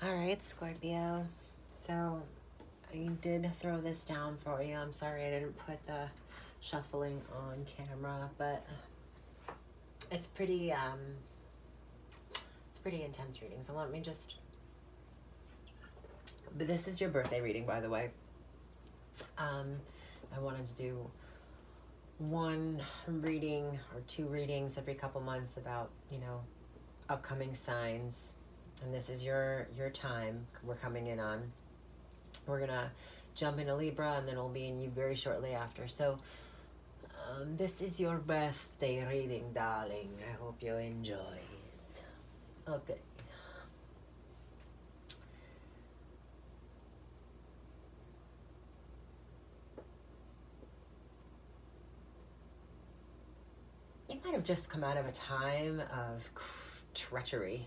All right, Scorpio. So I did throw this down for you. I'm sorry I didn't put the shuffling on camera, but it's pretty intense reading. So let me just. But this is your birthday reading, by the way. I wanted to do one reading or two readings every couple months about upcoming signs, and this is your time we're coming in on. We're gonna jump into Libra, and then we'll be in you very shortly after. So this is your birthday reading, darling. I hope you enjoy it. Okay. You might have just come out of a time of treachery.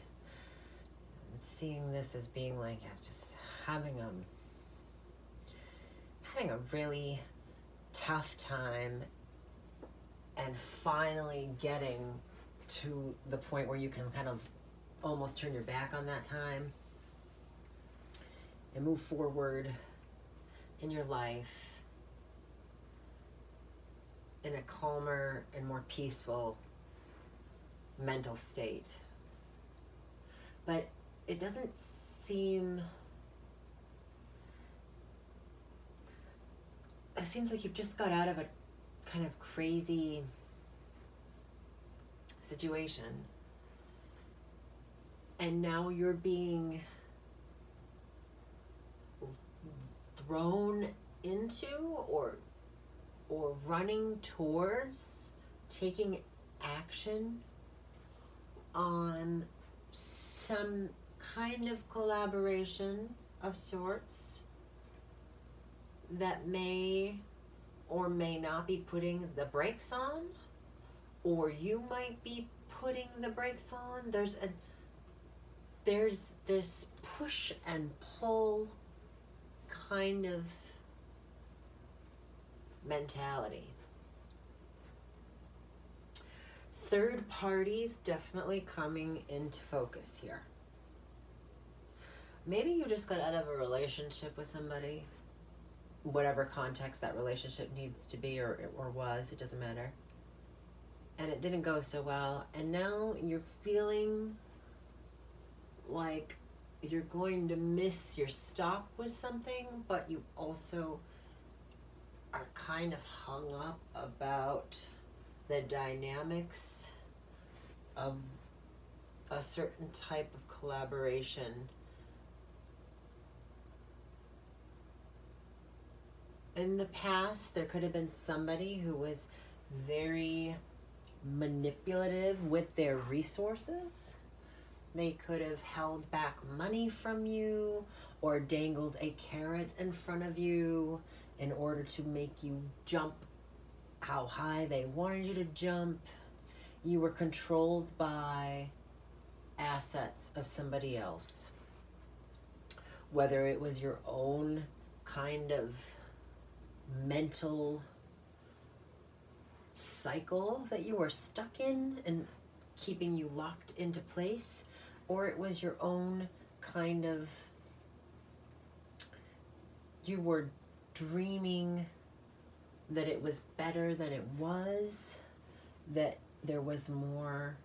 And seeing this as being like just having a really tough time, and finally getting to the point where you can kind of almost turn your back on that time and move forward in your life in a calmer and more peaceful mental state. But it doesn't seem, it seems like you've just got out of a kind of crazy situation, and now you're being thrown into or running towards taking action on some kind of collaboration of sorts that may or may not be putting the brakes on, or you might be putting the brakes on. There's this push and pull kind of mentality. Third parties definitely coming into focus here. Maybe you just got out of a relationship with somebody, whatever context that relationship needs to be or was, it doesn't matter. And it didn't go so well, and now you're feeling like you're going to miss your stop with something, but you also are kind of hung up about the dynamics of a certain type of collaboration. In the past, there could have been somebody who was very manipulative with their resources. They could have held back money from you or dangled a carrot in front of you in order to make you jump how high they wanted you to jump. You were controlled by assets of somebody else, whether it was your own kind of mental cycle that you were stuck in and keeping you locked into place, or it was your own kind of, you were dreaming that it was better than it was, that there was more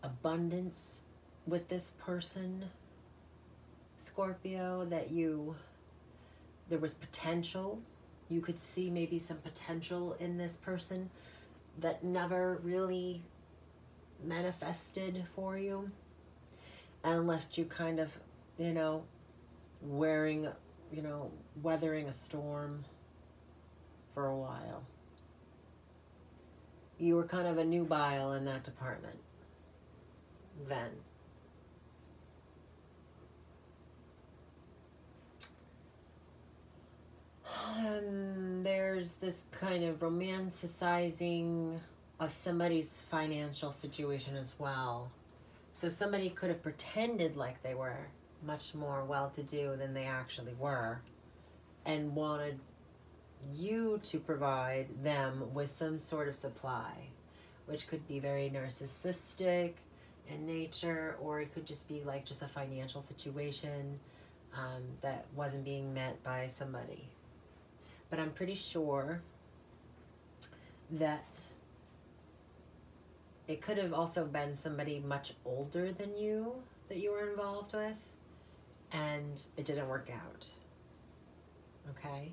abundance with this person, Scorpio, that there was potential. You could see maybe some potential in this person that never really manifested for you and left you kind of, weathering a storm for a while. You were kind of a nubile in that department then. There's this kind of romanticizing of somebody's financial situation as well. So somebody could have pretended like they were much more well-to-do than they actually were and wanted you to provide them with some sort of supply, which could be very narcissistic. in nature, or it could just be like just a financial situation that wasn't being met by somebody. But I'm pretty sure that it could have also been somebody much older than you that you were involved with, and it didn't work out. Okay?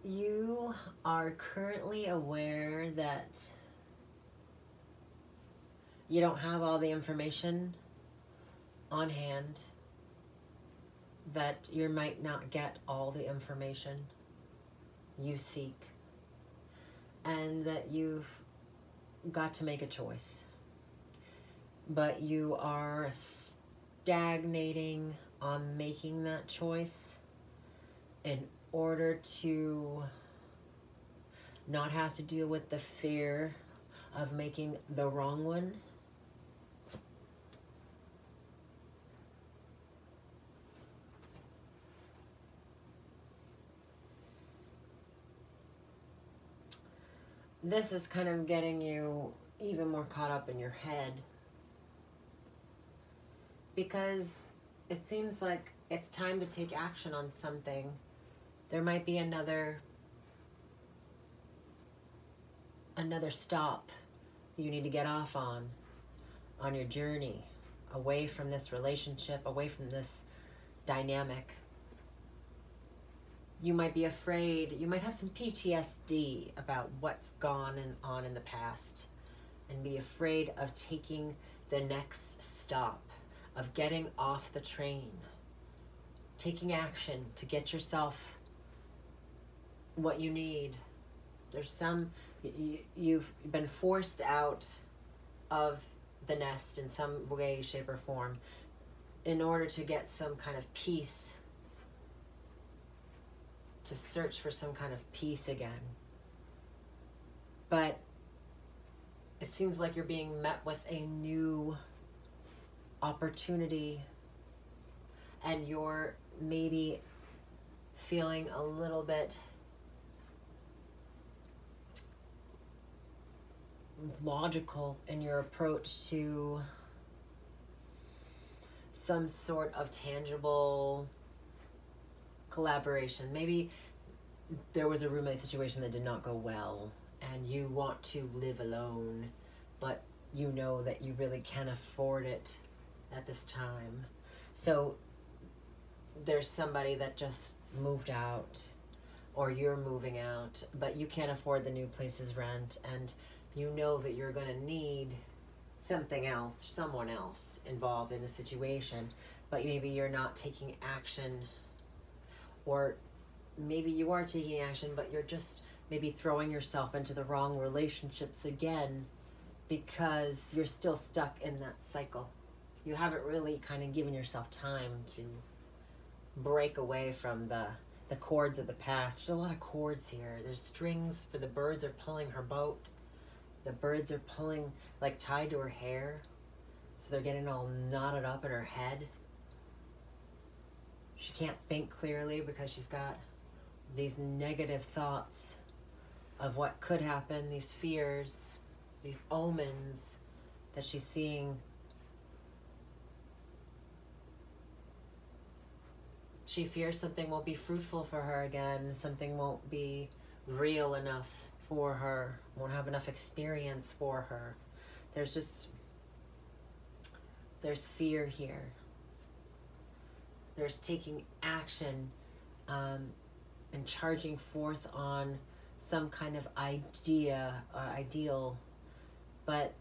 You are currently aware that you don't have all the information on hand, that you might not get all the information you seek, and that you've got to make a choice. But you are stagnating on making that choice in order to not have to deal with the fear of making the wrong one. This is kind of getting you even more caught up in your head, because it seems like it's time to take action on something. There might be another stop that you need to get off on your journey, away from this relationship, away from this dynamic. You might be afraid, you might have some PTSD about what's gone on in the past, and be afraid of taking the next stop, of getting off the train, taking action to get yourself what you need. There's you've been forced out of the nest in some way, shape, or form in order to get some kind of peace, to search for some kind of peace again. But it seems like you're being met with a new opportunity, and you're maybe feeling a little bit logical in your approach to some sort of tangible collaboration. Maybe there was a roommate situation that did not go well, and you want to live alone, but you know that you really can't afford it at this time. So there's somebody that just moved out, or you're moving out, but you can't afford the new place's rent, and you know that you're going to need something else, someone else involved in the situation, but maybe you're not taking action, or maybe you are taking action, but you're just maybe throwing yourself into the wrong relationships again because you're still stuck in that cycle. You haven't really kind of given yourself time to break away from the cords of the past. There's a lot of cords here. There's strings for the birds are pulling her boat. The birds are pulling, like tied to her hair, so they're getting all knotted up in her head. She can't think clearly because she's got these negative thoughts of what could happen, these fears, these omens that she's seeing. She fears something won't be fruitful for her again, something won't be real enough for her, won't have enough experience for her. There's fear here. There's taking action and charging forth on some kind of ideal, but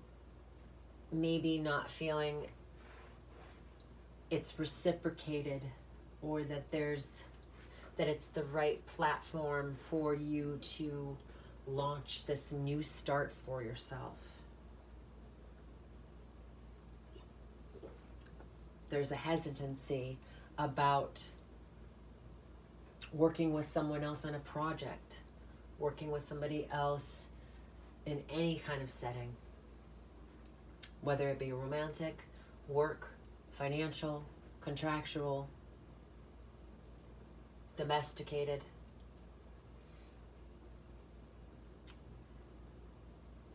maybe not feeling it's reciprocated, or that it's the right platform for you to launch this new start for yourself. There's a hesitancy about working with someone else on a project, working with somebody else in any kind of setting, whether it be romantic, work, financial, contractual. domesticated.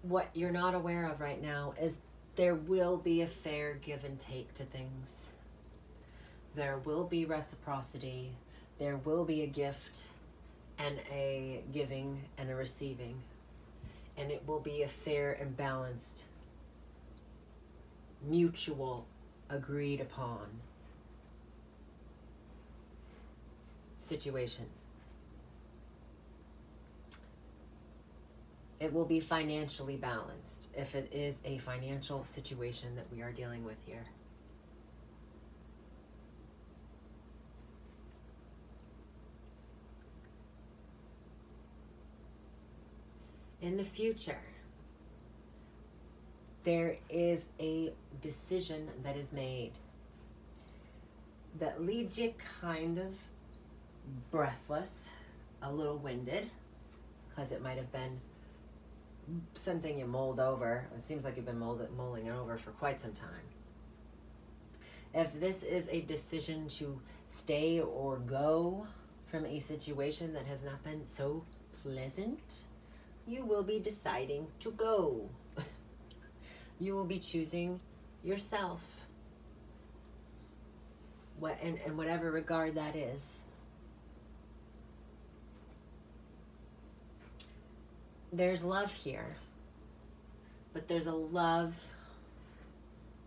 What you're not aware of right now is there will be a fair give and take to things. There will be reciprocity. There will be a gift and a giving and a receiving. And it will be a fair and balanced, mutual, agreed upon situation. It will be financially balanced if it is a financial situation that we are dealing with here. In the future, there is a decision that is made that leaves you kind of breathless, a little winded, because it might have been something you mulled over. It seems like you've been mulling it over for quite some time. If this is a decision to stay or go from a situation that has not been so pleasant, you will be deciding to go. You will be choosing yourself, in whatever regard that is. There's love here, but there's a love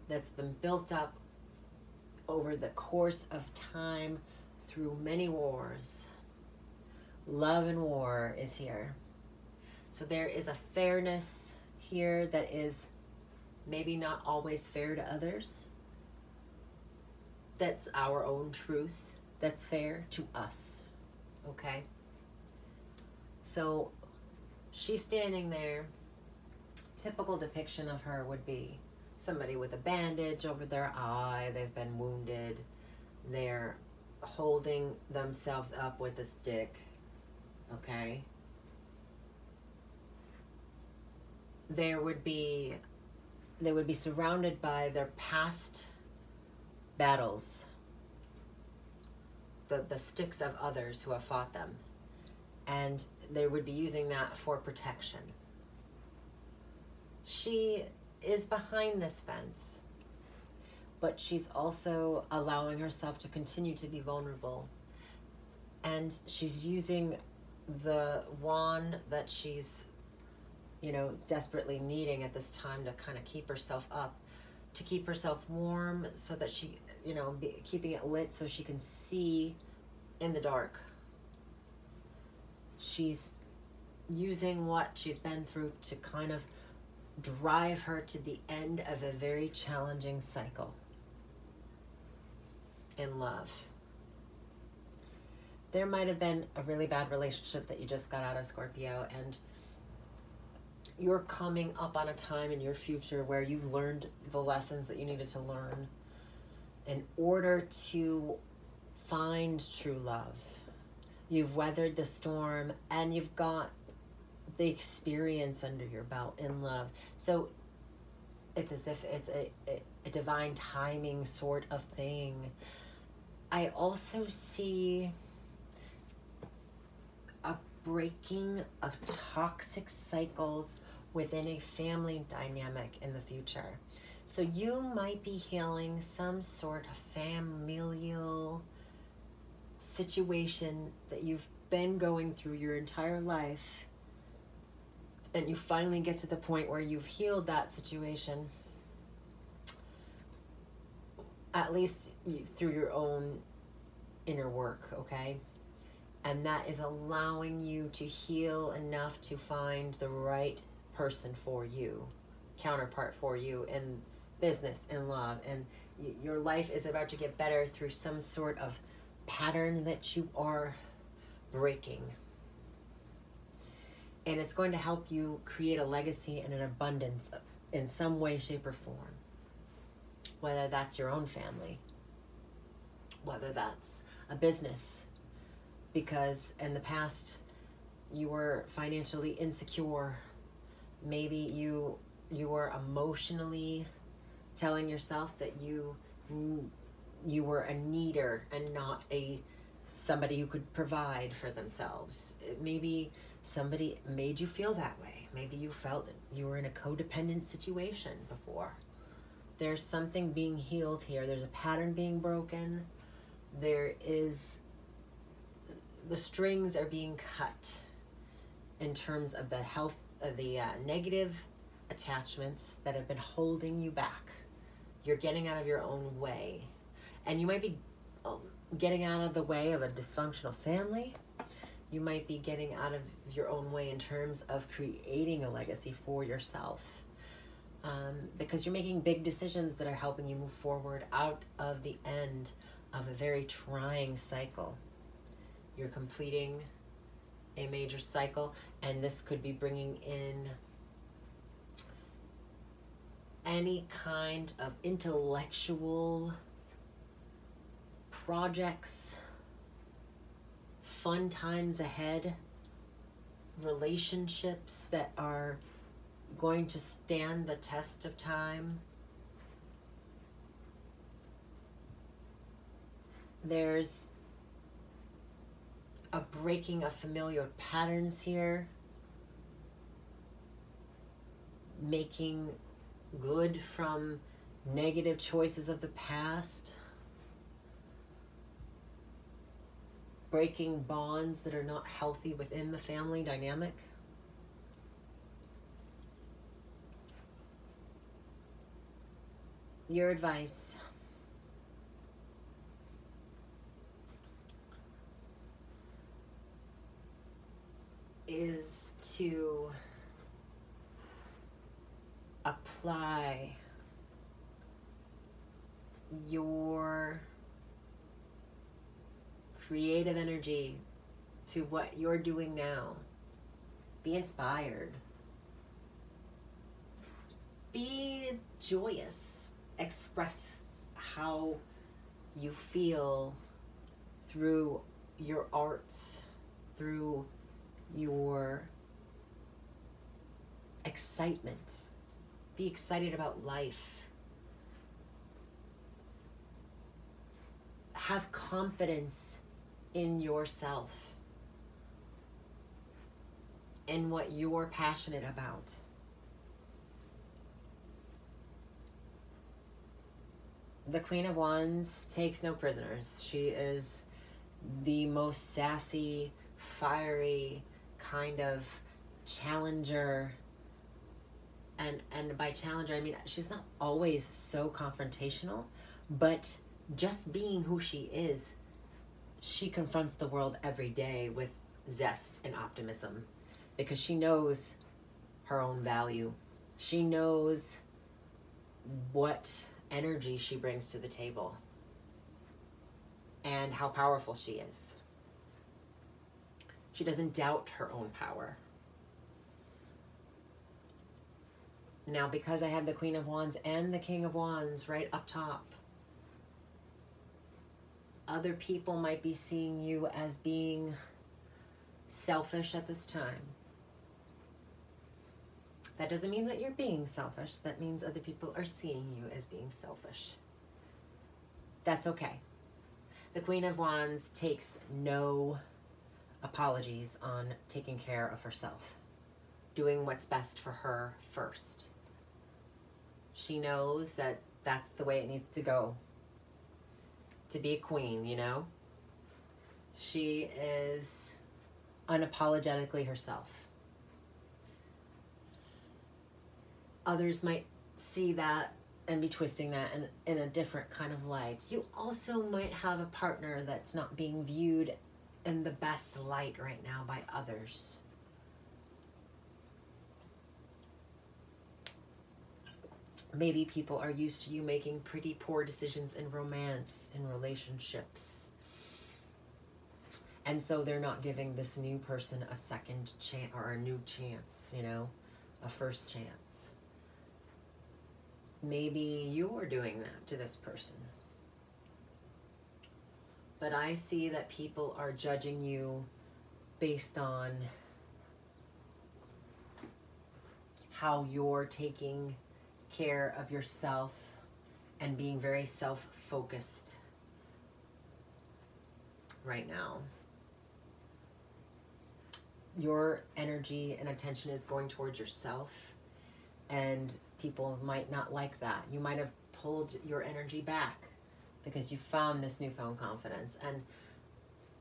that's been built up over the course of time through many wars. Love and war is here. So there is a fairness here that is maybe not always fair to others. That's our own truth. That's fair to us. Okay? So she's standing there. Typical depiction of her would be somebody with a bandage over their eye. They've been wounded. They're holding themselves up with a stick. Okay? They would be surrounded by their past battles, the sticks of others who have fought them, and they would be using that for protection. She is behind this fence, but she's also allowing herself to continue to be vulnerable, and she's using the wand that she's desperately needing at this time to kind of keep herself up, to keep herself warm, so that she, keeping it lit so she can see in the dark. She's using what she's been through to kind of drive her to the end of a very challenging cycle in love. There might have been a really bad relationship that you just got out of, Scorpio, and you're coming up on a time in your future where you've learned the lessons that you needed to learn in order to find true love. You've weathered the storm and you've got the experience under your belt in love. So it's as if it's a divine timing sort of thing. I also see a breaking of toxic cycles within a family dynamic in the future. So you might be healing some sort of familial situation that you've been going through your entire life, and you finally get to the point where you've healed that situation, at least through your own inner work, okay? And that is allowing you to heal enough to find the right person for you, counterpart for you in business and love, and your life is about to get better through some sort of pattern that you are breaking, and it's going to help you create a legacy and an abundance in some way, shape, or form, whether that's your own family, whether that's a business, because in the past you were financially insecure. Maybe you were emotionally telling yourself that you were a needer and not a somebody who could provide for themselves. Maybe somebody made you feel that way. Maybe you felt that you were in a codependent situation before. There's something being healed here. There's a pattern being broken. The strings are being cut in terms of the health of the negative attachments that have been holding you back. You're getting out of your own way. And you might be getting out of the way of a dysfunctional family. You might be getting out of your own way in terms of creating a legacy for yourself. Because you're making big decisions that are helping you move forward out of the end of a very trying cycle. You're completing a major cycle, and this could be bringing in any kind of intellectual projects, fun times ahead, relationships that are going to stand the test of time. There's a breaking of familiar patterns here, making good from negative choices of the past, breaking bonds that are not healthy within the family dynamic. Your advice is to apply your creative energy to what you're doing now. Be inspired. Be joyous. Express how you feel through your arts, through your excitement. Be excited about life. Have confidence in yourself, in what you're passionate about. The Queen of Wands takes no prisoners. She is the most sassy, fiery kind of challenger. And by challenger, I mean, she's not always so confrontational, but just being who she is, she confronts the world every day with zest and optimism because she knows her own value. She knows what energy she brings to the table and how powerful she is. She doesn't doubt her own power. Now, because I have the Queen of Wands and the King of Wands right up top, other people might be seeing you as being selfish at this time. That doesn't mean that you're being selfish. That means other people are seeing you as being selfish. That's okay. The Queen of Wands takes no apologies on taking care of herself, doing what's best for her first. She knows that that's the way it needs to go to be a queen, you know? She is unapologetically herself. Others might see that and be twisting that in a different kind of light. You also might have a partner that's not being viewed in the best light right now by others. Maybe people are used to you making pretty poor decisions in romance, in relationships. And so they're not giving this new person a second chance or a new chance, you know, a first chance. Maybe you're doing that to this person. But I see that people are judging you based on how you're taking care of yourself and being very self-focused. right now. Your energy and attention is going towards yourself, and people might not like that. You might have pulled your energy back because you found this newfound confidence, and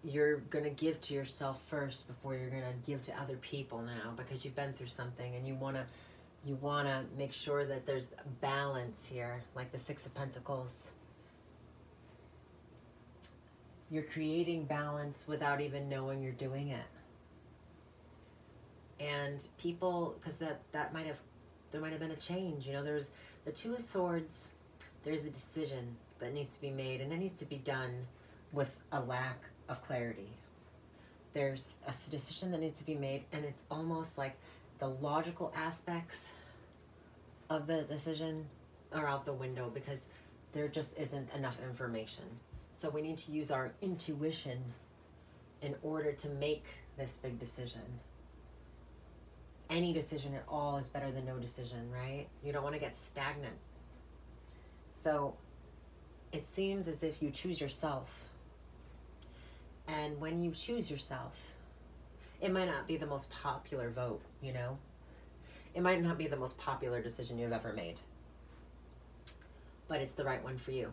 you're going to give to yourself first before you're going to give to other people now, because you've been through something and you want to make sure that there's balance here, like the Six of Pentacles. You're creating balance without even knowing you're doing it. And people, because there might have been a change. You know, there's the Two of Swords. There's a decision that needs to be made, and it needs to be done with a lack of clarity. There's a decision that needs to be made, and it's almost like the logical aspects of the decision are out the window because there just isn't enough information. So we need to use our intuition in order to make this big decision. Any decision at all is better than no decision, right? You don't want to get stagnant. So it seems as if you choose yourself. And when you choose yourself, it might not be the most popular vote, you know? It might not be the most popular decision you've ever made. But it's the right one for you.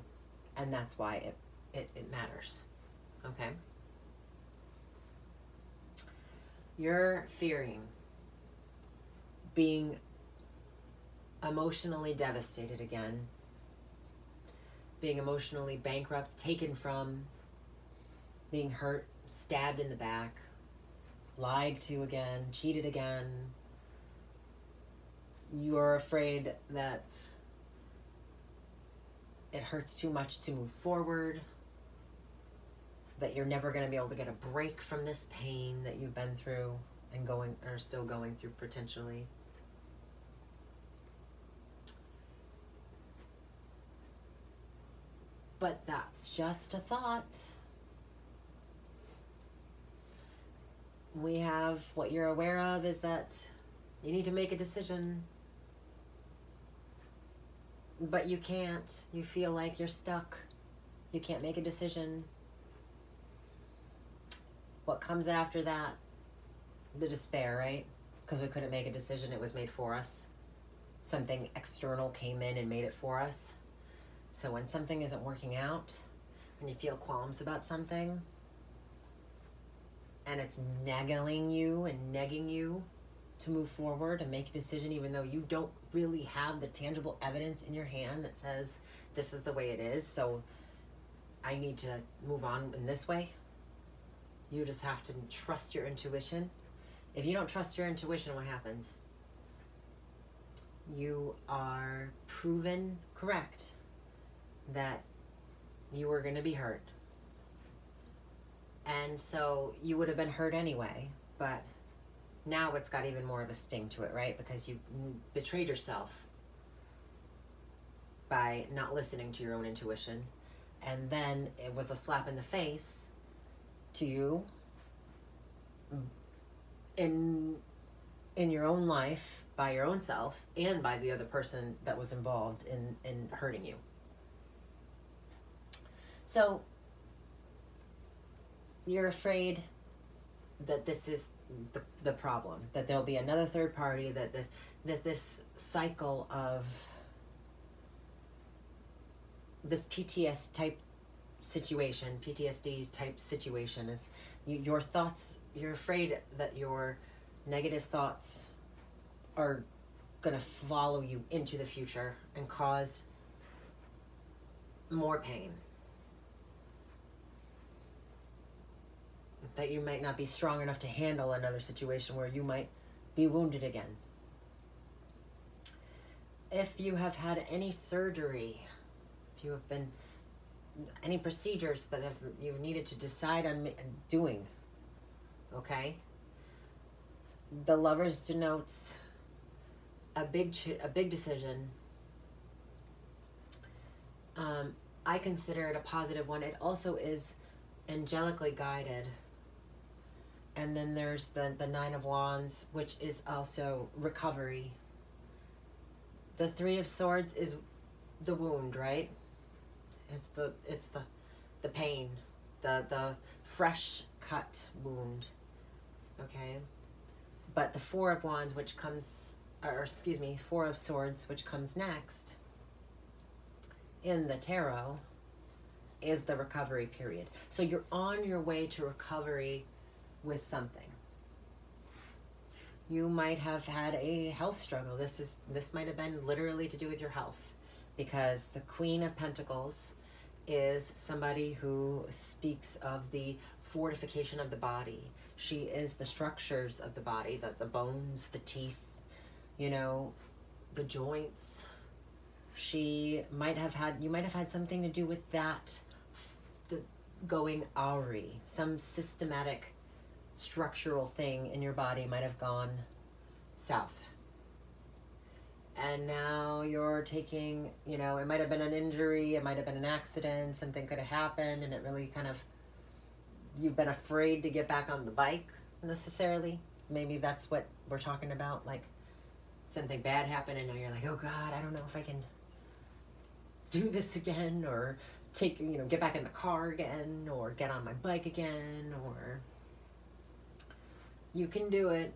And that's why it matters. Okay? You're fearing being emotionally devastated again, being emotionally bankrupt, taken from, being hurt, stabbed in the back, lied to again, cheated again. You're afraid that it hurts too much to move forward, that you're never going to be able to get a break from this pain that you've been through and are still going through potentially. But that's just a thought. We have, what you're aware of is that you need to make a decision, but you can't. You feel like you're stuck. You can't make a decision. What comes after that? The despair, right? Because we couldn't make a decision, it was made for us. Something external came in and made it for us. So when something isn't working out, when you feel qualms about something, and it's nagging you and negging you to move forward and make a decision, even though you don't really have the tangible evidence in your hand that says this is the way it is, so I need to move on in this way. You just have to trust your intuition. If you don't trust your intuition, what happens? You are proven correct that you were going to be hurt. And so you would have been hurt anyway, but now it's got even more of a sting to it, right? Because you betrayed yourself by not listening to your own intuition. And then it was a slap in the face to you in your own life, by your own self, and by the other person that was involved in hurting you. So you're afraid that this is the problem, that there'll be another third party, that this cycle of this PTSD type situation is your thoughts. You're afraid that your negative thoughts are going to follow you into the future and cause more pain. That you might not be strong enough to handle another situation where you might be wounded again. If you have had any surgery, if you have been any procedures that you've needed to decide on doing, okay? The Lovers denotes a big decision. I consider it a positive one. It also is angelically guided. And then there's the Nine of Wands, which is also recovery. The Three of Swords is the wound, right? It's the pain, the fresh cut wound, okay? But the Four of Wands, which comes, or excuse me, Four of Swords, which comes next in the tarot, is the recovery period. So you're on your way to recovery with something. You might have had a health struggle. This might have been literally to do with your health, because the Queen of Pentacles is somebody who speaks of the fortification of the body. She is the structures of the body, the bones, the teeth, you know, the joints. You might have had something to do with that, the going awry. Some systematic structural thing in your body might have gone south. And now you're taking, you know, it might have been an injury, it might have been an accident, something could have happened, and it really kind of, you've been afraid to get back on the bike necessarily. Maybe that's what we're talking about, like something bad happened and now you're like, oh God, I don't know if I can do this again, or get back in the car again, or get on my bike again, or you can do it.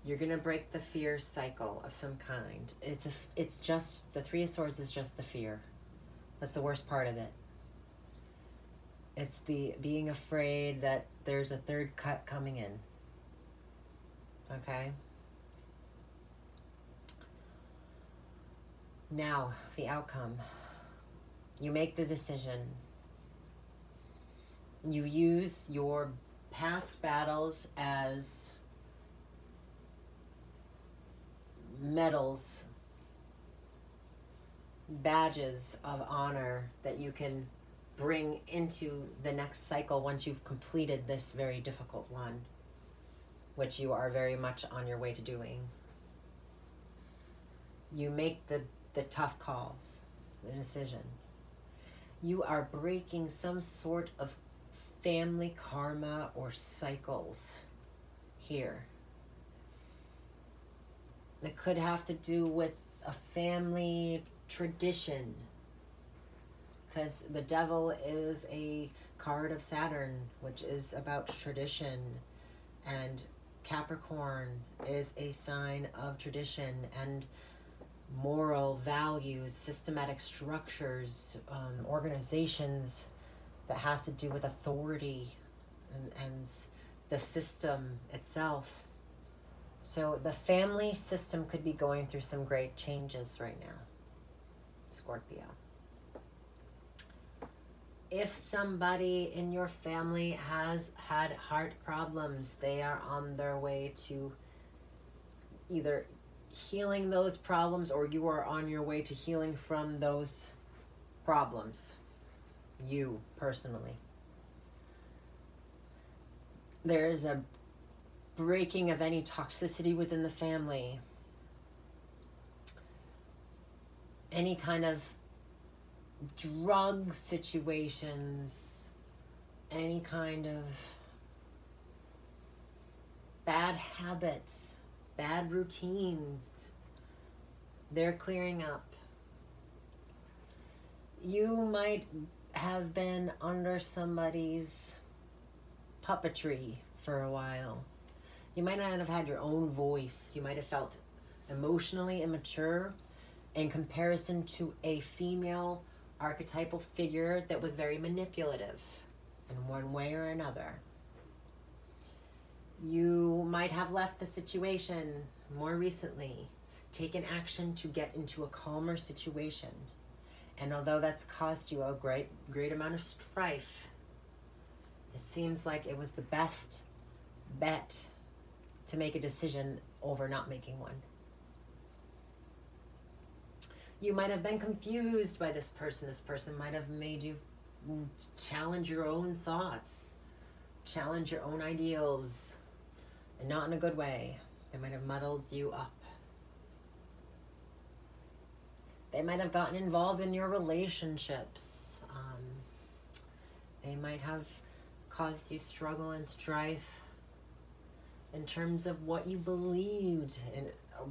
You're going to break the fear cycle of some kind. It's just, the Three of Swords is just the fear. That's the worst part of it. It's the being afraid that there's a third cut coming in. Okay? Now, the outcome. You make the decision. You use your past battles as medals, badges of honor that you can bring into the next cycle once you've completed this very difficult one, which you are very much on your way to doing. You make the tough calls, the decision. You are breaking some sort of family karma or cycles here. It could have to do with a family tradition, because the Devil is a card of Saturn, which is about tradition, and Capricorn is a sign of tradition and moral values, systematic structures, organizations that have to do with authority and the system itself. So the family system could be going through some great changes right now, Scorpio. If somebody in your family has had heart problems, they are on their way to either healing those problems, or you are on your way to healing from those problems, you personally. There is a breaking of any toxicity within the family, any kind of drug situations, any kind of bad habits, bad routines. They're clearing up. You might have been under somebody's puppetry for a while. You might not have had your own voice. You might have felt emotionally immature in comparison to a female archetypal figure that was very manipulative in one way or another. You might have left the situation more recently, taken action to get into a calmer situation. And although that's caused you a great amount of strife, it seems like it was the best bet to make a decision over not making one. You might have been confused by this person. This person might have made you challenge your own thoughts, challenge your own ideals, and not in a good way. They might have muddled you up. They might have gotten involved in your relationships. They might have caused you struggle and strife in terms of what you believed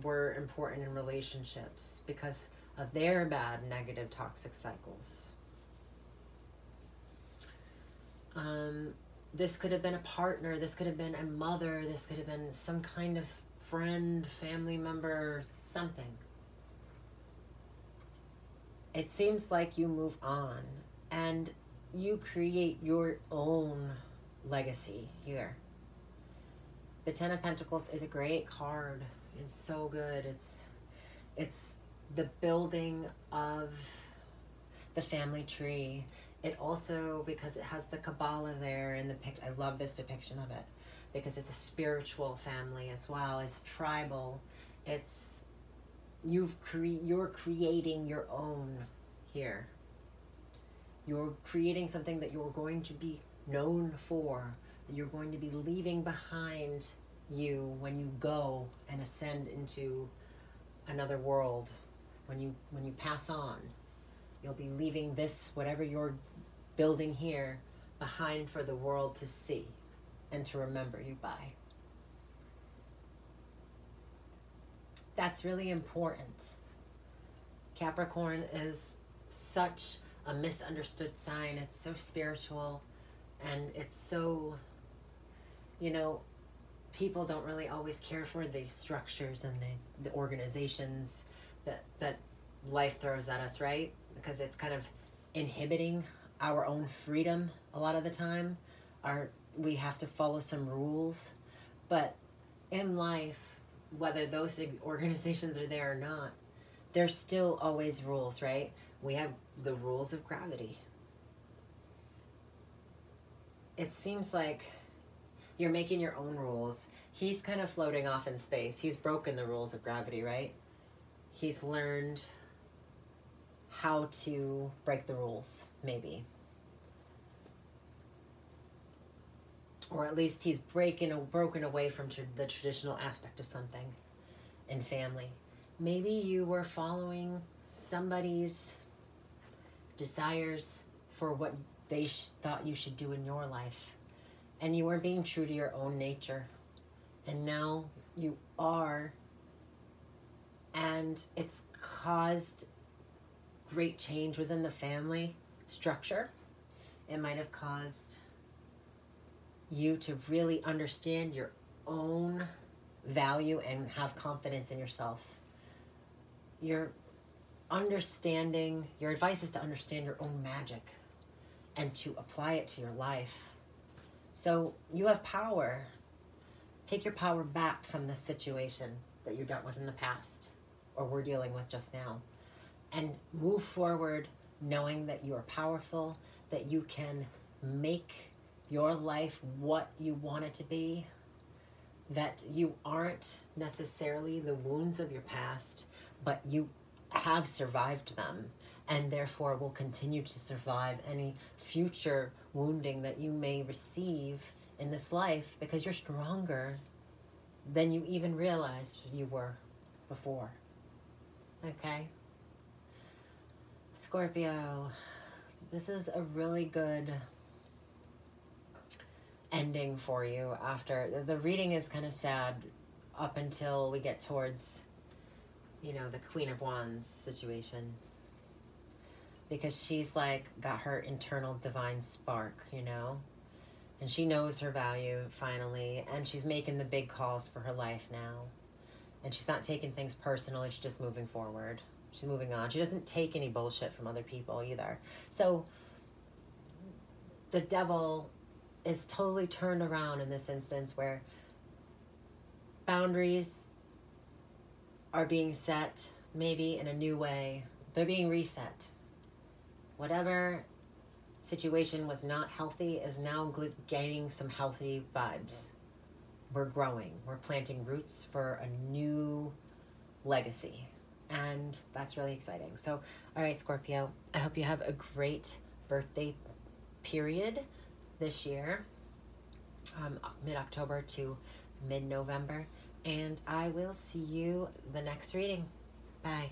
were important in relationships because of their bad, negative, toxic cycles. This could have been a partner, this could have been a mother, this could have been some kind of friend, family member, something. It seems like you move on and you create your own legacy here. The Ten of Pentacles is a great card. It's so good. It's the building of the family tree. It also, because it has the Kabbalah there in the I love this depiction of it because it's a spiritual family as well. It's tribal. It's you're creating your own here. You're creating something that you're going to be known for, that you're going to be leaving behind you when you go and ascend into another world. When you pass on, you'll be leaving this, whatever you're building here, behind for the world to see and to remember you by. That's really important. Capricorn is such a misunderstood sign. It's so spiritual, and it's so, people don't really always care for the structures and the organizations that life throws at us, right? Because it's kind of inhibiting our own freedom a lot of the time. We have to follow some rules. But in life, whether those organizations are there or not, there's still always rules, right? We have the rules of gravity. It seems like you're making your own rules. He's kind of floating off in space. He's broken the rules of gravity, right? He's learned how to break the rules, maybe. Or at least he's broken away from the traditional aspect of something in family. Maybe you were following somebody's desires for what they thought you should do in your life. And you were being true to your own nature. And now you are. And it's caused great change within the family structure. It might have caused you to really understand your own value and have confidence in yourself. Your advice is to understand your own magic and to apply it to your life. So you have power. Take your power back from the situation that you dealt with in the past or we're dealing with just now, and move forward knowing that you are powerful, that you can make your life what you want it to be, that you aren't necessarily the wounds of your past, but you have survived them and therefore will continue to survive any future wounding that you may receive in this life, because you're stronger than you even realized you were before. Okay? Scorpio, this is a really good ending for you. After the reading is kind of sad up until we get towards the Queen of Wands situation, because she's like got her internal divine spark, and she knows her value finally, and she's making the big calls for her life now, and she's not taking things personally. She's just moving forward. She's moving on. She doesn't take any bullshit from other people either. So the devil is totally turned around in this instance, where boundaries are being set maybe in a new way. They're being reset. Whatever situation was not healthy is now gaining some healthy vibes. We're growing. We're planting roots for a new legacy. And that's really exciting. So, all right, Scorpio, I hope you have a great birthday period this year, mid-October to mid-November. And I will see you the next reading. Bye.